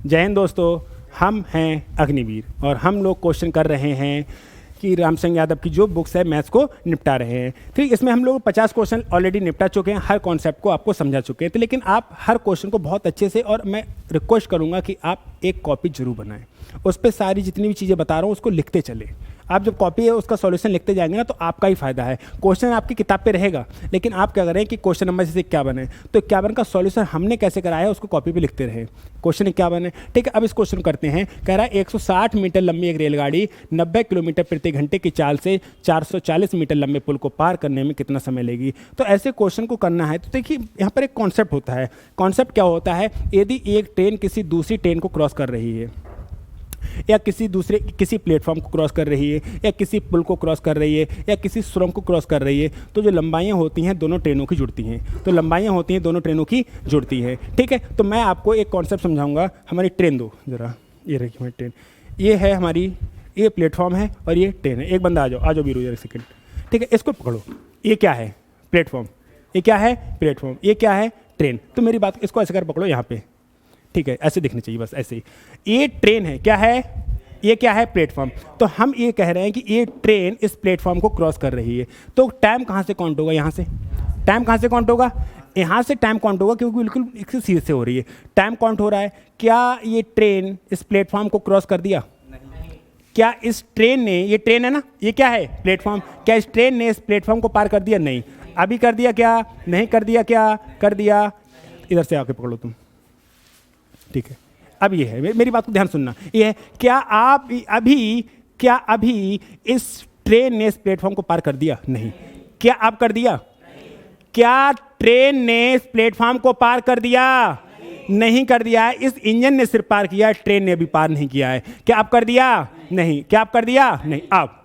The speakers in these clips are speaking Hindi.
जय हिंद दोस्तों, हम हैं अग्निवीर और हम लोग क्वेश्चन कर रहे हैं कि रामसिंह यादव की जो बुक्स है मैथ्स को निपटा रहे हैं। ठीक, इसमें हम लोग 50 क्वेश्चन ऑलरेडी निपटा चुके हैं, हर कॉन्सेप्ट को आपको समझा चुके हैं। तो लेकिन आप हर क्वेश्चन को बहुत अच्छे से, और मैं रिक्वेस्ट करूंगा कि आप एक कॉपी जरूर बनाएं, उस पर सारी जितनी भी चीज़ें बता रहा हूँ उसको लिखते चले। आप जब कॉपी है उसका सॉल्यूशन लिखते जाएंगे ना तो आपका ही फायदा है। क्वेश्चन आपकी किताब पे रहेगा, लेकिन आप क्या करें कि क्वेश्चन नंबर से 51 है तो 51 का सॉल्यूशन हमने कैसे कराया है उसको कॉपी पे लिखते रहे। क्वेश्चन 51 है, ठीक है। अब इस क्वेश्चन करते हैं। कह रहा है 160 मीटर लंबी एक रेलगाड़ी 90 किलोमीटर प्रति घंटे की चाल से 440 मीटर लंबे पुल को पार करने में कितना समय लेगी। तो ऐसे क्वेश्चन को करना है तो देखिए यहाँ पर एक कॉन्सेप्ट होता है। कॉन्सेप्ट क्या होता है, यदि एक ट्रेन किसी दूसरी ट्रेन को क्रॉस कर रही है या किसी प्लेटफॉर्म को क्रॉस कर रही है या किसी पुल को क्रॉस कर रही है या किसी सुरंग को क्रॉस कर रही है, तो जो लंबाइयाँ होती हैं दोनों ट्रेनों की जुड़ती हैं। तो लंबाइयाँ होती हैं दोनों ट्रेनों की जुड़ती हैं, ठीक है। तो मैं आपको एक कॉन्सेप्ट समझाऊंगा। हमारी ट्रेन दो जरा, ये रखिए हमारी ट्रेन, ये है हमारी, ये प्लेटफॉर्म है और ये ट्रेन है। एक बंदा आ जाओ बीरू, जरा सेकेंड, ठीक है। इसको पकड़ो, ये क्या है, प्लेटफॉर्म, ये क्या है, प्लेटफॉर्म, ये क्या है, ट्रेन। तो मेरी बात, इसको ऐसे कर पकड़ो यहाँ पे, ठीक है, ऐसे दिखनी चाहिए बस ऐसे ही। ये ट्रेन है, क्या है, ये क्या है, प्लेटफॉर्म। तो हम ये कह रहे हैं कि ये ट्रेन इस प्लेटफॉर्म को क्रॉस कर रही है। तो टाइम कहाँ से काउंट होगा, यहाँ से टाइम कहाँ से काउंट होगा, यहाँ से टाइम काउंट होगा, क्योंकि बिल्कुल इससे सीधे से हो रही है। टाइम काउंट हो रहा है। क्या ये ट्रेन इस प्लेटफॉर्म को क्रॉस कर दिया? नहीं। क्या इस ट्रेन ने, ये ट्रेन है ना, ये क्या है, प्लेटफॉर्म, क्या इस ट्रेन ने इस प्लेटफॉर्म को पार कर दिया? नहीं। अभी कर दिया क्या? नहीं कर दिया। क्या कर दिया? इधर से आके पकड़ो तुम, ठीक है। अब ये है, मेरी बात को ध्यान सुनना, ये है क्या आप अभी इस ट्रेन ने इस प्लेटफॉर्म को पार कर दिया? नहीं। क्या आप कर दिया? क्या ट्रेन ने इस प्लेटफॉर्म को पार कर दिया? नहीं कर दिया है। इस इंजन ने सिर्फ पार किया है, ट्रेन ने अभी पार नहीं किया है। क्या आप कर दिया? नहीं। क्या आप कर दिया? नहीं। अब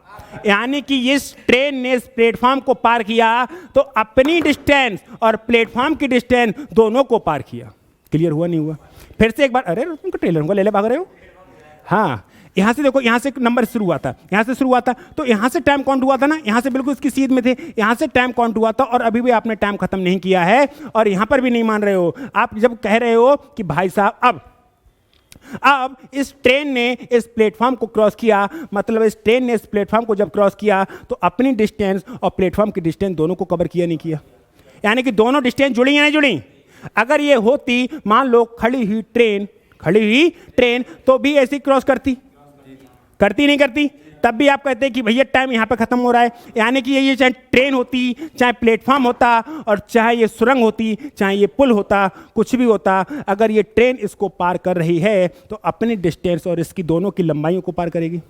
यानी कि इस ट्रेन ने इस प्लेटफॉर्म को पार किया तो अपनी डिस्टेंस और प्लेटफॉर्म की डिस्टेंस दोनों को पार किया। क्लियर हुआ नहीं हुआ? फिर से एक बार, अरे तुमको ट्रेलर को ले भाग रहे हो। हाँ, यहाँ से देखो, यहाँ से नंबर शुरू हुआ था, यहाँ से शुरू हुआ था, तो यहाँ से टाइम काउंट हुआ था ना, यहाँ से बिल्कुल इसकी सीध में थे, यहाँ से टाइम काउंट हुआ था और अभी भी आपने टाइम खत्म नहीं किया है और यहाँ पर भी नहीं मान रहे हो। आप जब कह रहे हो कि भाई साहब अब इस ट्रेन ने इस प्लेटफॉर्म को क्रॉस किया, मतलब इस ट्रेन ने इस प्लेटफॉर्म को जब क्रॉस किया तो अपनी डिस्टेंस और प्लेटफॉर्म की डिस्टेंस दोनों को कवर किया नहीं किया, यानी कि दोनों डिस्टेंस जुड़ी या नहीं जुड़ी। अगर ये होती, मान लो खड़ी हुई ट्रेन तो भी ऐसी क्रॉस करती नहीं करती? तब भी आप कहते हैं कि भैया टाइम यहाँ पे खत्म हो रहा है। यानी कि ये चाहे ट्रेन होती, चाहे प्लेटफॉर्म होता और चाहे ये सुरंग होती, चाहे ये पुल होता, कुछ भी होता, अगर ये ट्रेन इसको पार कर रही है तो अपनी डिस्टेंस और इसकी दोनों की लंबाइयों को पार करेगी।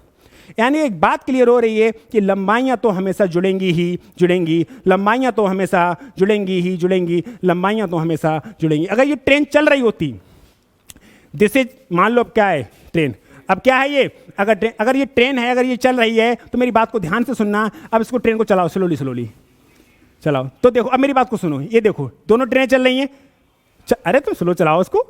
यानी एक बात क्लियर हो रही है कि लंबाइयाँ तो हमेशा जुड़ेंगी, लंबाइयाँ तो हमेशा जुड़ेंगी, लंबाइयाँ तो हमेशा जुड़ेंगी। अगर ये ट्रेन चल रही होती, दिस इज, मान लो अब क्या है, ट्रेन। अब क्या है ये, अगर ये ट्रेन है, अगर ये चल रही है तो मेरी बात को ध्यान से सुनना। अब इसको ट्रेन को चलाओ, स्लोली चलाओ। तो देखो, अब मेरी बात को सुनो, ये देखो दोनों ट्रेनें चल रही हैं। अरे तुम स्लो चलाओ उसको,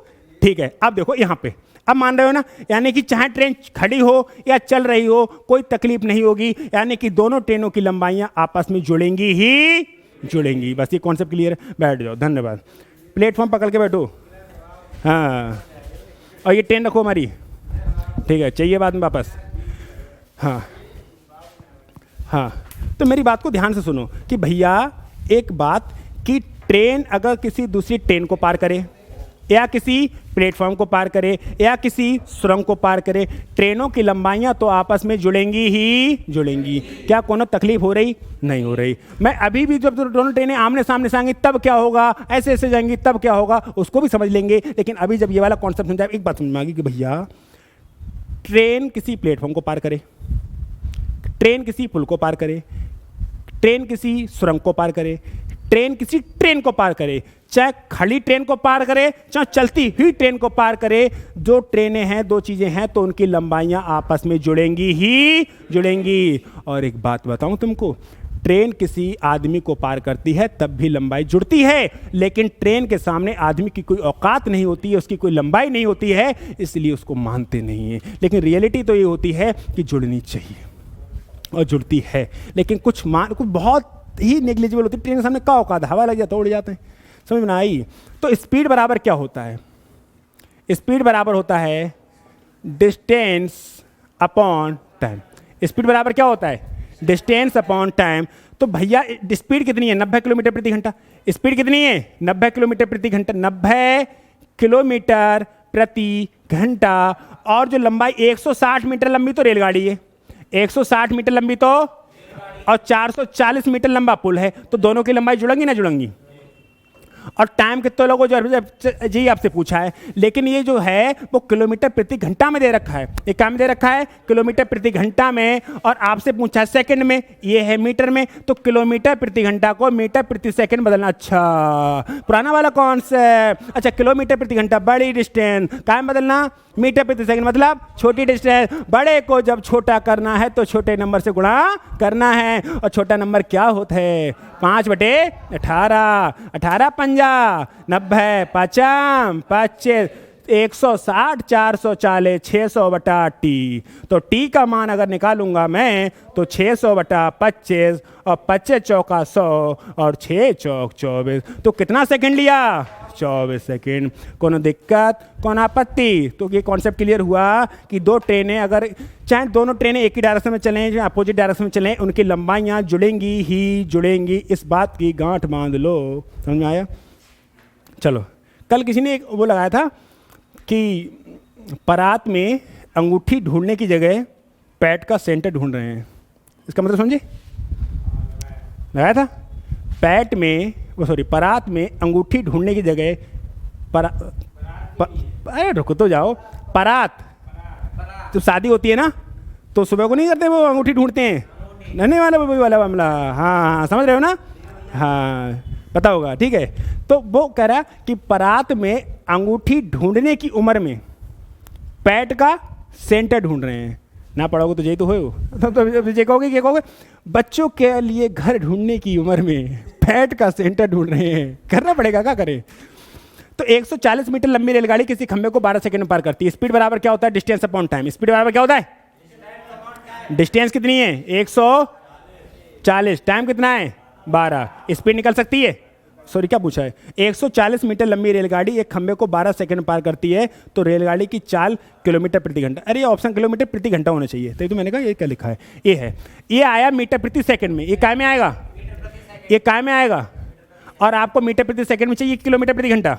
ठीक है। अब देखो यहाँ पे, अब मान रहे हो ना, यानी कि चाहे ट्रेन खड़ी हो या चल रही हो कोई तकलीफ नहीं होगी, यानी कि दोनों ट्रेनों की लंबाइयाँ आपस में जुड़ेंगी। बस ये कॉन्सेप्ट क्लियर है, बैठ जाओ, धन्यवाद। प्लेटफॉर्म पकड़ के बैठो, हाँ, और ये ट्रेन रखो हमारी, ठीक है, चाहिए बाद में वापस। हाँ, तो मेरी बात को ध्यान से सुनो कि भैया एक बात कि ट्रेन अगर किसी दूसरी ट्रेन को पार करे या किसी प्लेटफॉर्म को पार करे या किसी सुरंग को पार करे, ट्रेनों की लंबाइयाँ तो आपस में जुड़ेंगी। क्या कोनो तकलीफ हो रही? नहीं हो रही। मैं अभी भी जब दोनों ट्रेनें आमने सामने जाएंगी तब क्या होगा, ऐसे जाएंगी तब क्या होगा, उसको भी समझ लेंगे। लेकिन अभी जब ये वाला कॉन्सेप्ट समझाए, एक बात समझ में आ गई कि भैया ट्रेन किसी प्लेटफॉर्म को पार करे, ट्रेन किसी पुल को पार करे, ट्रेन किसी सुरंग को पार करे, ट्रेन किसी ट्रेन को पार करे, चाहे खड़ी ट्रेन को पार करे चाहे चलती हुई ट्रेन को पार करे, जो ट्रेनें हैं, दो चीजें हैं, तो उनकी लंबाइयां आपस में जुड़ेंगी। और एक बात बताऊं तुमको, ट्रेन किसी आदमी को पार करती है तब भी लंबाई जुड़ती है, लेकिन ट्रेन के सामने आदमी की कोई औकात नहीं होती है, उसकी कोई लंबाई नहीं होती है, इसलिए उसको मानते नहीं है। लेकिन रियलिटी तो ये होती है कि जुड़नी चाहिए और जुड़ती है, लेकिन कुछ बहुत ही नेग्लिजिबल होती है। ट्रेन के सामने क्या औकात, हवा लग जाता है, उड़ जाते हैं, समझ में ना आई। तो स्पीड बराबर क्या होता है, स्पीड बराबर होता है डिस्टेंस अपॉन टाइम। स्पीड बराबर क्या होता है? Distance upon time. तो भैया स्पीड कितनी है? 90 किलोमीटर प्रति घंटा। स्पीड कितनी है? 90 किलोमीटर प्रति घंटा। 90 किलोमीटर प्रति घंटा। और जो लंबाई 160 मीटर लंबी तो रेलगाड़ी है, 160 मीटर लंबी तो, और 440 मीटर लंबा पुल है, तो दोनों की लंबाई जुड़ेंगी ना जुड़ेंगी। और टाइम कितने लोगों जो जी आपसे पूछा है, लेकिन ये जो है वो किलोमीटर प्रति घंटा में दे रखा है। ये क्या में दे रखा है? किलोमीटर प्रति घंटा में। और आपसे पूछा है सेकंड में, ये है मीटर में, तो किलोमीटर प्रति घंटा को मीटर प्रति सेकंड बदलना। अच्छा, पुराना वाला कॉन्सेप्ट। अच्छा, किलोमीटर प्रति घंटा बड़ी डिस्टेंस, क्या में बदलना? मीटर प्रति सेकंड मतलब छोटी डिस्टेंस। बड़े को जब छोटा करना है तो छोटे नंबर से गुणा करना है। और छोटा नंबर क्या होता है? 5/18। 18 पंजा 90, 50 25, 160, 440, 600/T। तो T का मान अगर निकालूंगा मैं तो 600/25, और 25 चौका 100, और 6 चौक 24। तो कितना सेकंड लिया? 24 सेकंड। कोनो दिक्कत, कौन आपत्ति? तो ये कॉन्सेप्ट क्लियर हुआ कि दो ट्रेनें अगर चाहे दोनों ट्रेनें एक ही डायरेक्शन में चलें या अपोजिट डायरेक्शन में चलें, उनकी लंबाइयाँ जुड़ेंगी ही जुड़ेंगी। इस बात की गांठ बांध लो। समझ में आया? चलो, कल किसी ने एक वो लगाया था कि परात में अंगूठी ढूंढने की जगह पैट का सेंटर ढूंढ रहे हैं। इसका मतलब समझे? लगाया था पैट में, परात में अंगूठी ढूंढने की जगह अरे रुको तो जाओ। परात तो शादी होती है ना, तो सुबह को नहीं करते वो अंगूठी ढूंढते हैं, नन्हे वाला वही वाला मामला। हाँ, समझ रहे हो ना? हाँ, पता होगा, ठीक है। तो वो कह रहा कि परात में अंगूठी ढूंढने की उम्र में पैट का सेंटर ढूंढ रहे हैं। ना पढ़ोगे तो यही तो हो। तो ये कहोगे, क्या कहोगे? बच्चों के लिए घर ढूंढने की उम्र में पैट का सेंटर ढूंढ रहे हैं। करना पड़ेगा, क्या करें? तो 140 मीटर लंबी रेलगाड़ी किसी खंबे को 12 सेकंड में पार करती है। स्पीड बराबर क्या होता है? Distance upon time. स्पीड बराबर क्या होता है? डिस्टेंस कितनी है? 140। टाइम कितना है? 12। स्पीड निकल सकती है? सॉरी, क्या पूछा है? 140 मीटर लंबी रेलगाड़ी एक खंबे को 12 सेकंड पार करती है, तो रेलगाड़ी की चाल किलोमीटर प्रति घंटा। अरे ये ऑप्शन किलोमीटर प्रति घंटा होना चाहिए, तो मैंने कहा ये क्या लिखा है? ये है, ये आया मीटर प्रति सेकंड में। ये काय में आएगा? ये काय में आएगा? और आपको मीटर प्रति सेकंड में चाहिए किलोमीटर प्रति घंटा।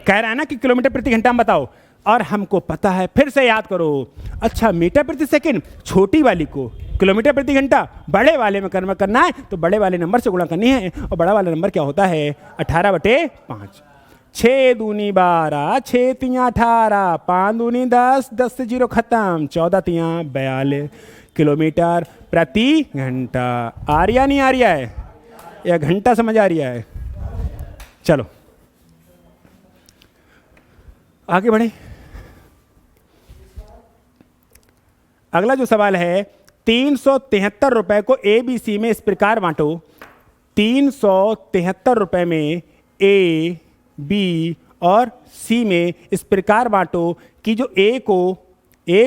कह रहा है ना कि किलोमीटर प्रति घंटा में बताओ, और हमको पता है। फिर से याद करो। अच्छा, मीटर प्रति सेकंड छोटी वाली को किलोमीटर प्रति घंटा बड़े वाले में करना है, तो बड़े वाले नंबर से गुणा करनी है। और बड़ा वाला नंबर क्या होता है? 18/5। 6 दूनी 12, 6 तियाँ 18, 5 दूनी 10, 10 से 0 खत्म, 14 तियाँ 42 किलोमीटर प्रति घंटा। आ रहा नहीं आ रहा है? या घंटा समझ आ रहा है? चलो आगे बढ़े। अगला जो सवाल है, 373 रुपए को ABC में इस प्रकार बांटो। 373 रुपए में A, B और C में इस प्रकार बांटो कि जो A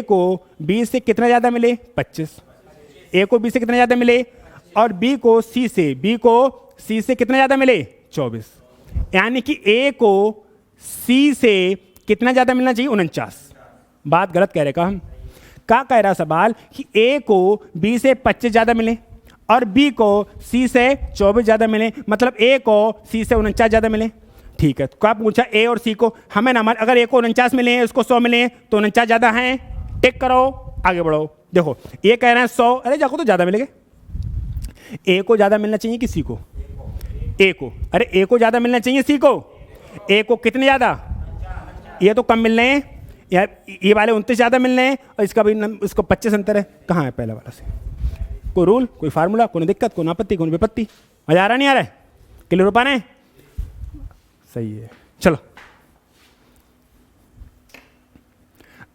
को B से कितना ज़्यादा मिले? 25। A को B से कितना ज़्यादा मिले? और B को C से कितना ज़्यादा मिले? 24। यानी कि A को C से कितना ज़्यादा मिलना चाहिए? 49। बात गलत कह रहे का हम। क्या कह रहा सवाल कि A को B से 25 ज़्यादा मिले और B को C से 24 ज़्यादा मिले, मतलब A को C से 49 ज़्यादा मिले। ठीक है, तो क्या पूछा? A और C को हमें ना, अगर A को 49 मिले हैं, उसको 100 मिले हैं, तो 49 ज़्यादा हैं। टिक करो, आगे बढ़ो। देखो ये कह रहे हैं 100, अरे जाको तो ज़्यादा मिलेंगे। A को ज़्यादा मिलना चाहिए कि C को? A को। अरे A को ज़्यादा मिलना चाहिए C को। A को कितने ज़्यादा? ये तो कम मिल रहे हैं यार, ये वाले 29 ज़्यादा मिल रहे हैं, और इसका भी इसको 25 अंतर है। कहाँ है पहला वाला से? कोई रूल, कोई फार्मूला, कोई दिक्कत, कोई आपत्ति, कोई विपत्ति? मजा आ रहा नहीं आ रहा है? क्लियर हो पा रहे हैं? सही है। चलो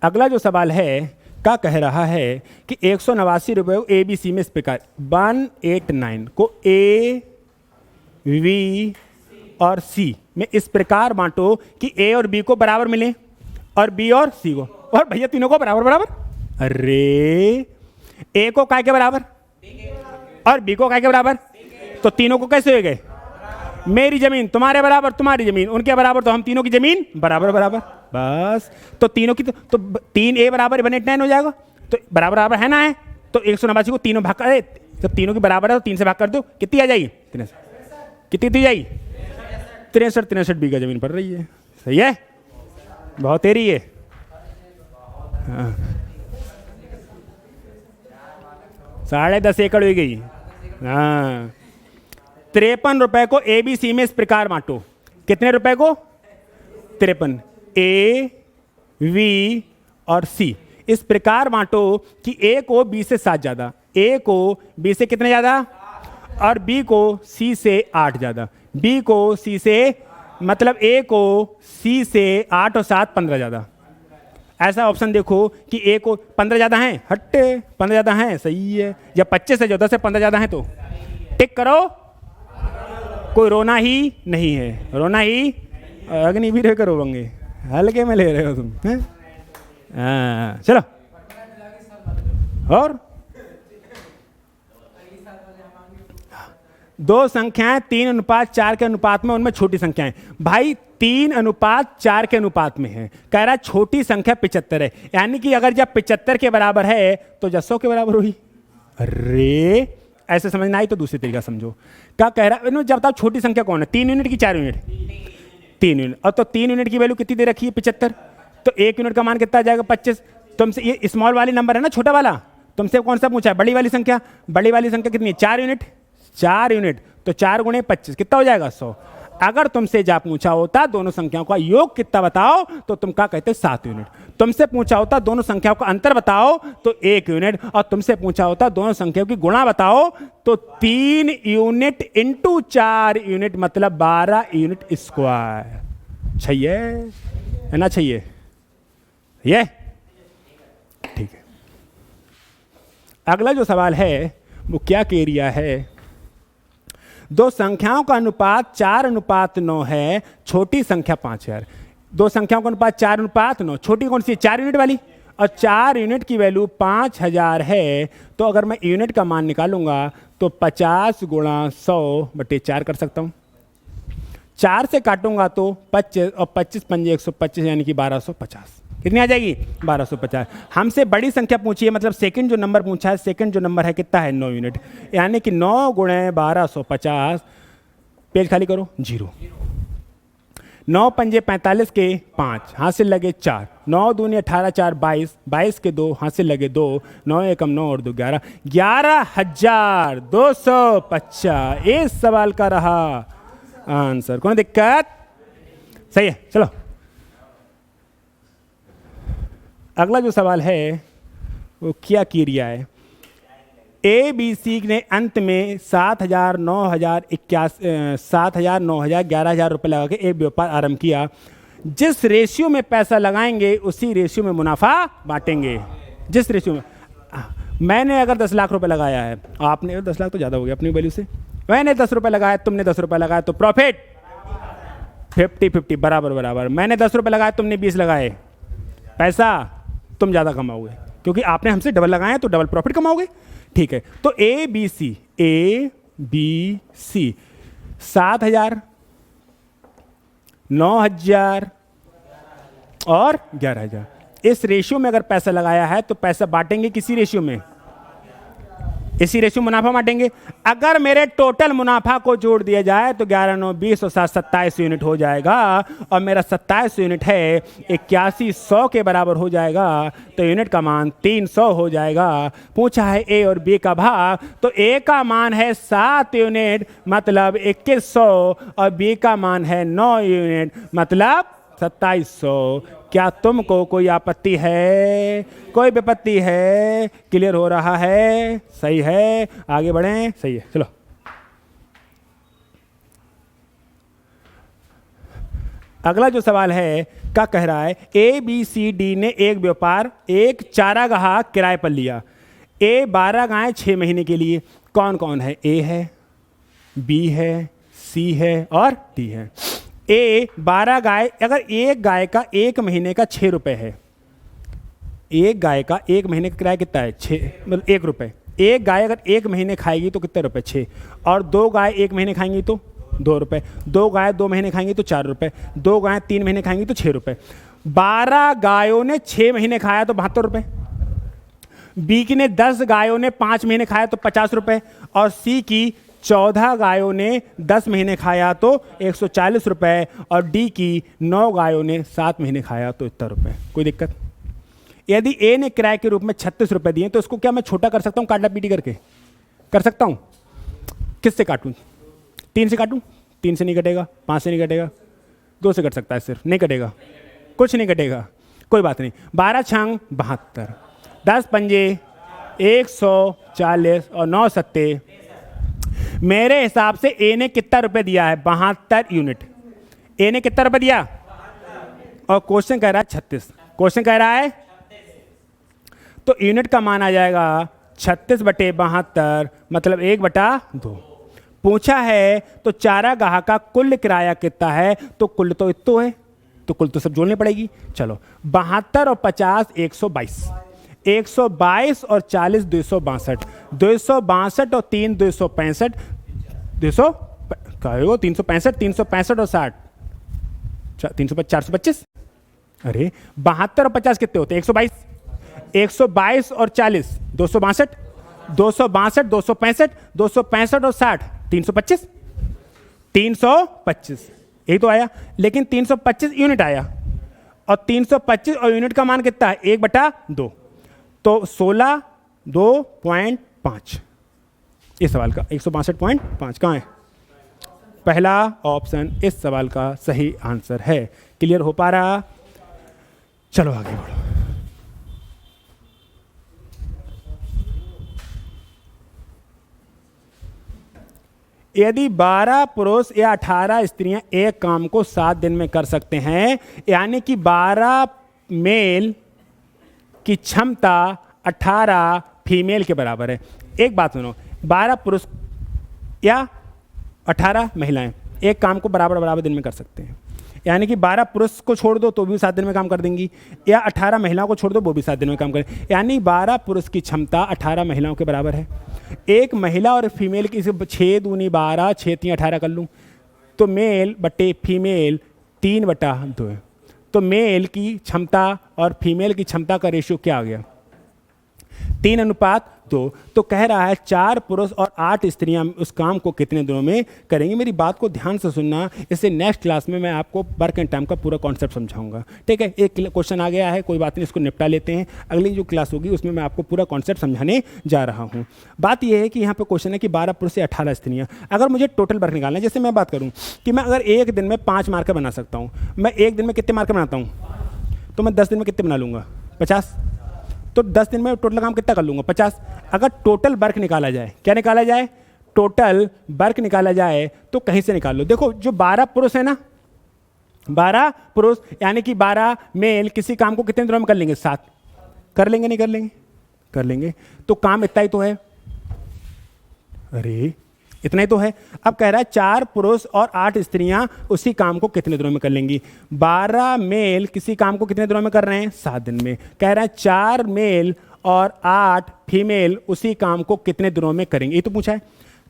अगला जो सवाल है, क्या कह रहा है कि 189 रुपये को ABC में इस प्रकार 189 को A, V और C में इस प्रकार बांटो कि A और B को बराबर मिले और B और C को, और भैया तीनों को बराबर बराबर। अरे A को काय के बराबर और B को काय के बराबर, तो तीनों को कैसे हो गए? मेरी जमीन तुम्हारे बराबर, तुम्हारी जमीन उनके बराबर, तो हम तीनों की जमीन बराबर बराबर। बस। तो तीनों की तो 3a बराबर 1/9 हो जाएगा, तो बराबर बराबर है ना है, तो 189 को तीनों भाग कर, जब तीनों की बराबर है तो 3 से भाग कर दो, कितनी आ जाएगी? 63। कितनी जाएगी? 63 बीघा जमीन पड़ रही है। सही है, बहुत तेरी है। हाँ। 10.5 एकड़ हो गई। हाँ, 53 रुपए को ABC में इस प्रकार बांटो। कितने रुपए को? 53। A, V और C इस प्रकार बांटो कि A को B से 7 ज्यादा, A को B से कितने ज्यादा, और B को C से 8 ज्यादा, B को C से, मतलब A को C से 8 और 7 15 ज्यादा। ऐसा ऑप्शन देखो कि A को 15 ज्यादा हैं, हट्टे 15 ज्यादा हैं, सही है। या 25 से 14 से 15 ज्यादा हैं तो टिक करो, कोई रोना ही नहीं है, रोना ही अग्निवीर करो बंगे, हल्के में ले रहे हो तुम हैं? चलो और दो संख्याएं 3:4 के अनुपात में, उनमें छोटी संख्याएं, भाई 3:4 के अनुपात में है, कह रहा है छोटी संख्या 75 है, यानी कि अगर जब 75 के बराबर है तो जब 100 के बराबर हुई। अरे ऐसे समझना आई तो दूसरी तरीका समझो। क्या कह रहा है? जब तक छोटी संख्या कौन है, 3 यूनिट की 4 यूनिट? 3 यूनिट। और तो 3 यूनिट की वैल्यू कितनी दे रखी है? 75। तो 1 यूनिट का मान कितना आ जाएगा? 25। तुमसे ये स्मॉल वाली नंबर है ना, छोटा वाला, तुमसे कौन सा पूछा है? बड़ी वाली संख्या। बड़ी वाली संख्या कितनी है? 4 यूनिट। 4 यूनिट तो 4 गुणे 25 कितना हो जाएगा? 100। अगर तुमसे जा पूछा होता दोनों संख्याओं का योग कितना बताओ, तो तुम क्या कहते? 7 यूनिट। तुमसे पूछा होता दोनों संख्याओं का अंतर बताओ, तो 1 यूनिट। और तुमसे पूछा होता दोनों संख्याओं की गुणा बताओ, तो 3 यूनिट इंटू 4 यूनिट मतलब 12 यूनिट स्क्वायर। चाहिए है ना? चाहिए ये ठीक है। अगला जो सवाल है वो क्या कह रिया है? दो संख्याओं का अनुपात 4:9 है, छोटी संख्या 5000। दो संख्याओं का अनुपात 4:9, छोटी कौन सी है? 4 यूनिट वाली, और 4 यूनिट की वैल्यू 5000 है। तो अगर मैं यूनिट का मान निकालूंगा तो 50 गुणा 100/4 कर सकता हूं। 4 से काटूंगा तो 25, और 25 पंजे 125 यानी कि 1250। कितनी आ जाएगी? 1250। हमसे बड़ी संख्या पूछी है, मतलब सेकंड जो नंबर पूछा है, सेकंड जो नंबर है कितना है? 9 यूनिट, यानी कि 9 गुणे 1250। पेज खाली करो, 0। 9 पंजे 45 के 5, हाथ से लगे 4, 9 दूनी 18, 4 22, 22 के 2, हाथ से लगे 2, 9 एकम 9 और 2 11, 11,250। इस सवाल का रहा आंसर। कोई दिक्कत? सही है। चलो अगला जो सवाल है वो क्या किया है? ABC ने अंत में 7,000, 9,000, 7,000, 9,000, 11,000 रुपये लगा के एक व्यापार आरंभ किया। जिस रेशियो में पैसा लगाएंगे उसी रेशियो में मुनाफा बांटेंगे। जिस रेशियो में, मैंने अगर 10 लाख रुपए लगाया है, आपने 10 लाख तो ज़्यादा हो गया अपनी वैल्यू से, मैंने 10 रुपये लगाया, तुमने 10 रुपये लगाया, तो प्रॉफिट 50-50 बराबर बराबर। मैंने 10 रुपये लगाए, तुमने 20 लगाए, पैसा तुम ज़्यादा कमाओगे क्योंकि आपने हमसे डबल लगाया, तो डबल प्रॉफिट कमाओगे। ठीक है, तो ABC 7,000, 9,000 और 11,000, इस रेशियो में अगर पैसा लगाया है तो पैसा बांटेंगे किसी रेशियो में? इसी रेशियो मुनाफा बांटेंगे। अगर मेरे टोटल मुनाफा को जोड़ दिया जाए तो 11, 9, 20 और 7, 27 यूनिट हो जाएगा, और मेरा 27 यूनिट है 8100 के बराबर हो जाएगा, तो यूनिट का मान 300 हो जाएगा। पूछा है A और B का भाग, तो A का मान है 7 यूनिट मतलब 2100, और B का मान है 9 यूनिट मतलब 2700। क्या तुमको कोई आपत्ति है? कोई विपत्ति है? क्लियर हो रहा है? सही है, आगे बढ़ें। सही है, चलो अगला जो सवाल है क्या कह रहा है? ABCD ने एक व्यापार, एक चारागाह किराए पर लिया। A 12 गायें 6 महीने के लिए। कौन कौन है? A है, B है, C है और D है। A 12 गाय, अगर एक गाय का 1 महीने का 6 रुपये है, एक गाय का 1 महीने का किराया कितना है? 6 मतलब 1 रुपये। एक गाय अगर 1 महीने खाएगी तो कितने रुपए? 6। और 2 गाय 1 महीने खाएंगी तो 2 रुपये। 2 गाय 2 महीने खाएंगी तो 4 रुपये। 2 गाय 3 महीने खाएंगी तो 6 रुपये। 12 गायों ने 6 महीने खाया तो 72 रुपए, बी की ने 10 गायों ने 5 महीने खाया तो 50 रुपए, और सी की 14 गायों ने 10 महीने खाया तो 140 रुपए, और डी की 9 गायों ने 7 महीने खाया तो इतना रुपए। कोई दिक्कत? यदि ए ने किराए के रूप में 36 रुपए दिए तो उसको क्या मैं छोटा कर सकता हूँ काटा पीटी करके? कर सकता हूँ। किससे काटूँ? 3 से काटूँ? 3 से नहीं कटेगा, 5 से नहीं कटेगा, 2 से कट सकता है, सिर्फ नहीं कटेगा, कुछ नहीं कटेगा, कोई बात नहीं। 12 छंग 72, 10 पंजे 140 और 9 सत्ते। मेरे हिसाब से ए ने कितना रुपए दिया है? 72 यूनिट। ए ने कितना रुपए दिया? और क्वेश्चन कह रहा है 36। क्वेश्चन कह रहा है तो यूनिट का मान आ जाएगा 36/72, मतलब 1/2। पूछा है तो चारागाह का कुल किराया कितना है? तो कुल तो इतो है, तो कुल तो सब जोड़नी पड़ेगी। चलो 72 और 50 122, 122 और 40 262, 262 और 3 265, 200 कहो 365, 365 और 60 425। अरे 72 और 50 कितने होते हैं? 122, 122 और 40 262, 262 265, 265 और 60 325, 325 यही तो आया। लेकिन 325 यूनिट आया, और 325 और यूनिट का मान कितना है? 1/2, तो 16 2.5। इस सवाल का 162.5 कहाँ है? पहला ऑप्शन इस सवाल का सही आंसर है। क्लियर हो पा रहा? चलो आगे बढ़ो। यदि 12 पुरुष या 18 स्त्रियां एक काम को 7 दिन में कर सकते हैं, यानी कि 12 मेल की क्षमता 18 फीमेल के बराबर है। एक बात सुनो, 12 पुरुष या 18 महिलाएं एक काम को बराबर बराबर दिन में कर सकते हैं, यानी कि 12 पुरुष को छोड़ दो तो भी 7 दिन में काम कर देंगी, या 18 महिलाओं को छोड़ दो वो भी 7 दिन में काम करें, यानी 12 पुरुष की क्षमता 18 महिलाओं के बराबर है। एक महिला और फीमेल की 6 दूनी 12, 6 3 18 कर लूँ तो मेल बटे फीमेल 3/2 है। तो मेल की क्षमता और फीमेल की क्षमता का रेशियो क्या आ गया? 3:2। तो कह रहा है 4 पुरुष और 8 स्त्रियां उस काम को कितने दिनों में करेंगी। मेरी बात को ध्यान से सुनना, इससे नेक्स्ट क्लास में मैं आपको वर्क एंड टाइम का पूरा कॉन्सेप्ट समझाऊंगा। ठीक है, एक क्वेश्चन आ गया है, कोई बात नहीं, इसको निपटा लेते हैं। अगली जो क्लास होगी उसमें मैं आपको पूरा कॉन्सेप्ट समझाने जा रहा हूँ। बात यह है कि यहाँ पर क्वेश्चन है कि 12 पुरुष से 18 स्त्रियाँ, अगर मुझे टोटल वर्क निकालना है, जैसे मैं बात करूँ कि मैं अगर एक दिन में 5 मार्कर बना सकता हूँ, मैं एक दिन में कितने मार्कर बनाता हूँ? तो मैं 10 दिन में कितने बना लूँगा? 50। तो 10 दिन में टोटल काम कितना कर लूँगा? 50। अगर टोटल वर्क निकाला जाए, क्या निकाला जाए? टोटल वर्क निकाला जाए तो कहीं से निकाल लो। देखो जो 12 पुरुष है ना, 12 पुरुष यानी कि 12 मेल किसी काम को कितने दिनों में कर लेंगे? 7। कर लेंगे नहीं कर लेंगे? कर लेंगे। तो काम इतना ही तो है। अरे इतना ही तो है। अब कह रहा है 4 पुरुष और 8 स्त्रियां उसी काम को कितने दिनों में कर लेंगी? 12 मेल किसी काम को कितने दिनों में कर रहे हैं? 7 दिन में। कह रहा है 4 मेल और 8 फीमेल उसी काम को कितने दिनों में करेंगे, ये तो पूछा है।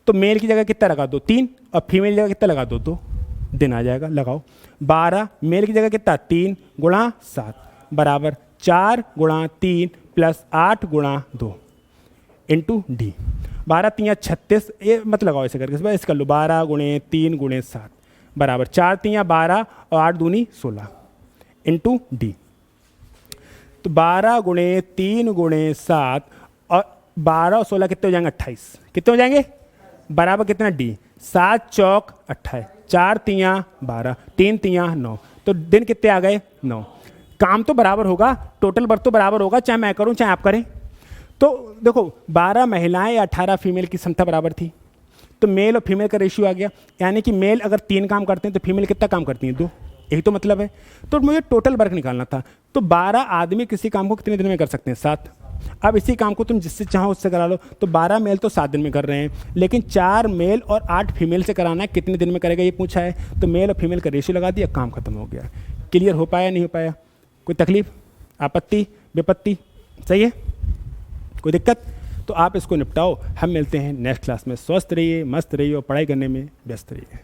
तो मेल की जगह कितना लगा दो? 3, और फीमेल की जगह कितना लगा दो? 2 दिन आ जाएगा। लगाओ 12 मेल की जगह कितना? 3 × 7 बराबर 4 × 3 + 8 × 2 इंटू डी। 12 3 36, ये मत लगाओ ऐसे करके, ऐसे कर लो। 12 × 3 × 7 बराबर 4 3 12 और 8 दूनी 16 इंटू डी। तो 12 × 3 × 7 और 12 और 16 कितने हो जाएंगे? 28। कितने हो जाएंगे? बराबर कितना? डी। 7 चौक 28, 4 3 12, 3 3 9। तो दिन कितने आ गए? 9। काम तो बराबर होगा, टोटल वर्क तो बराबर होगा, चाहे मैं करूं चाहे आप करें। तो देखो 12 महिलाएं या 18 फीमेल की क्षमता बराबर थी, तो मेल और फीमेल का रेशियो आ गया, यानी कि मेल अगर 3 काम करते हैं तो फीमेल कितना काम करती हैं? 2। यही तो मतलब है। तो मुझे टोटल वर्क निकालना था। तो 12 आदमी किसी काम को कितने दिन में कर सकते हैं? 7। अब इसी काम को तुम जिससे चाहो उससे करा लो। तो 12 मेल तो 7 दिन में कर रहे हैं, लेकिन 4 मेल और 8 फीमेल से कराना है, कितने दिन में करेगा ये पूछा है। तो मेल और फीमेल का रेशियो लगा दिया, काम खत्म हो गया। क्लियर हो पाया नहीं हो पाया? कोई तकलीफ, आपत्ति, विपत्ति? सही है, कोई दिक्कत? तो आप इसको निपटाओ। हम मिलते हैं नेक्स्ट क्लास में। स्वस्थ रहिए, मस्त रहिए और पढ़ाई करने में व्यस्त रहिए।